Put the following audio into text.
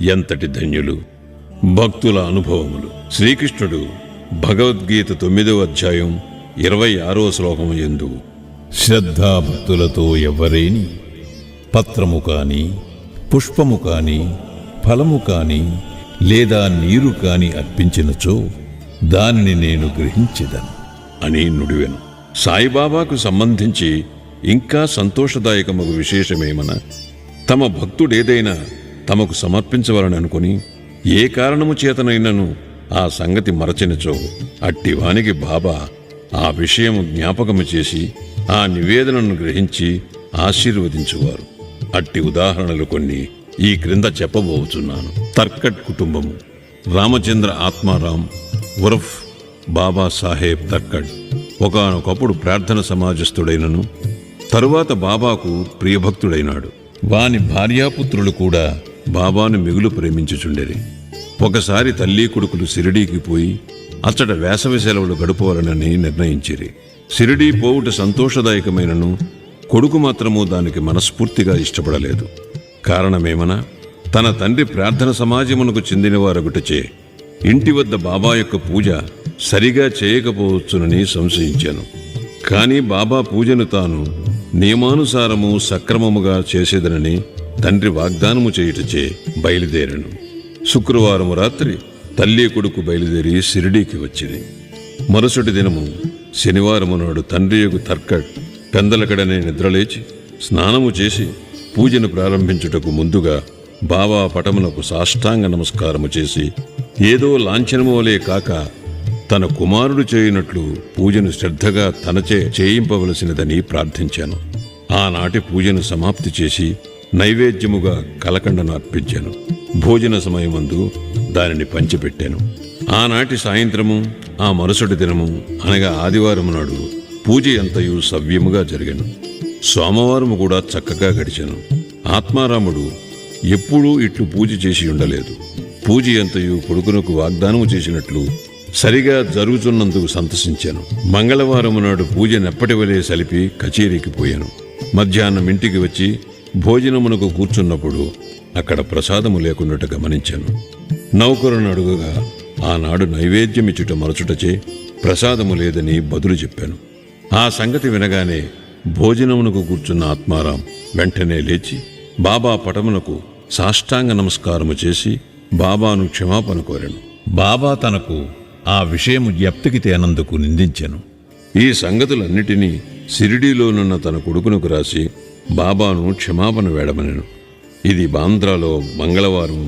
ఎంతటి ధన్యులు! భక్తుల అనుభవములు. శ్రీకృష్ణుడు భగవద్గీత 9వ అధ్యాయం 26వ శ్లోకం యందు శ్రద్ధాభక్తులతో ఎవ్వరేని పత్రము కాని, పుష్పము కాని, ఫలము కాని, లేదా నీరు కాని అర్పించినచో దానిని నేను గ్రహించెదను అని నుడివెను. సాయిబాబాకు సంబంధించి ఇంకా సంతోషదాయకమగు విశేషమేమన, తమ భక్తుడేదైనా తమకు సమర్పించవలననుకుని ఏ కారణము చేతనైనను ఆ సంగతి మరచినచో అట్టివానికి బాబా ఆ విషయము జ్ఞాపకము చేసి ఆ నివేదనను గ్రహించి ఆశీర్వదించువారు. అట్టి ఉదాహరణలు కొన్ని ఈ క్రింద చెప్పబోతున్నాను. తర్కట్ కుటుంబము. రామచంద్ర ఆత్మారాం ఉరఫ్ బాబా సాహెబ్ తర్కట్ ఒకానొకప్పుడు ప్రార్థన సమాజస్థుడైనను తరువాత బాబాకు ప్రియభక్తుడైనాడు. వాని భార్యాపుత్రులు కూడా బాబాను మిగులు ప్రేమించుచుండెరి. ఒకసారి తల్లి కొడుకులు షిరిడీకి పోయి అచ్చట వేసవి సెలవులు గడుపవలనని నిర్ణయించిరి. షిరిడీ పోవుట సంతోషదాయకమైనను కొడుకు మాత్రము దానికి మనస్ఫూర్తిగా ఇష్టపడలేదు. కారణమేమనా, తన తండ్రి ప్రార్థన సమాజమునకు చెందినవారొకటిచే ఇంటి వద్ద బాబా యొక్క పూజ సరిగా చేయకపోవచ్చునని సంశయించాను. కాని బాబా పూజను తాను నియమానుసారము సక్రమముగా చేసేదనని తండ్రి వాగ్దానము చేయుటచే బయలుదేరను. శుక్రవారము రాత్రి తల్లి కొడుకు బయలుదేరి షిరిడీకి వచ్చింది. మరుసటి దినము శనివారము నాడు తండ్రియగు తర్కట్ పెందలకడనే నిద్రలేచి స్నానము చేసి పూజను ప్రారంభించుటకు ముందుగా బాబా పటమునకు సాష్టాంగ నమస్కారము చేసి ఏదో లాంఛనము వలె కాక తన కుమారుడు చేయునట్లు పూజను శ్రద్ధగా తనచే చేయింపవలసినదని ప్రార్థించాను. ఆనాటి పూజను సమాప్తి చేసి నైవేద్యముగా కలకండను అర్పించాను. భోజన సమయమందు దానిని పంచిపెట్టాను. ఆనాటి సాయంత్రము ఆ మరుసటి దినము అనగా ఆదివారము నాడు పూజ ఎంతయు సవ్యముగా జరిగాను. సోమవారము కూడా చక్కగా గడిచాను. ఆత్మారాముడు ఎప్పుడూ ఇట్లు పూజ చేసి ఉండలేదు. పూజ ఎంతయు కొడుకునకు వాగ్దానము చేసినట్లు సరిగా జరుగుతున్నందుకు సంతసించాను. మంగళవారము నాడు పూజ నెప్పటి వలె సలిపి కచేరీకి పోయాను. మధ్యాహ్నం ఇంటికి వచ్చి భోజనమునకు కూర్చున్నప్పుడు అక్కడ ప్రసాదము లేకున్నట్టు గమనించాను. నౌకరును అడుగగా ఆనాడు నైవేద్యమిచ్చుట మరచుటచే ప్రసాదము లేదని బదులు చెప్పాను. ఆ సంగతి వినగానే భోజనమునకు కూర్చున్న ఆత్మారాం వెంటనే లేచి బాబా పటమునకు సాష్టాంగ నమస్కారము చేసి బాబాను క్షమాపణ కోరాను. బాబా తనకు ఆ విషయము జ్ఞప్తికి తేనందుకు నిందించాను. ఈ సంగతులన్నిటినీ షిరిడీలోనున్న తన కొడుకునకు రాసి బాబాను క్షమాపణ వేడమనెను. ఇది బాంద్రాలో మంగళవారం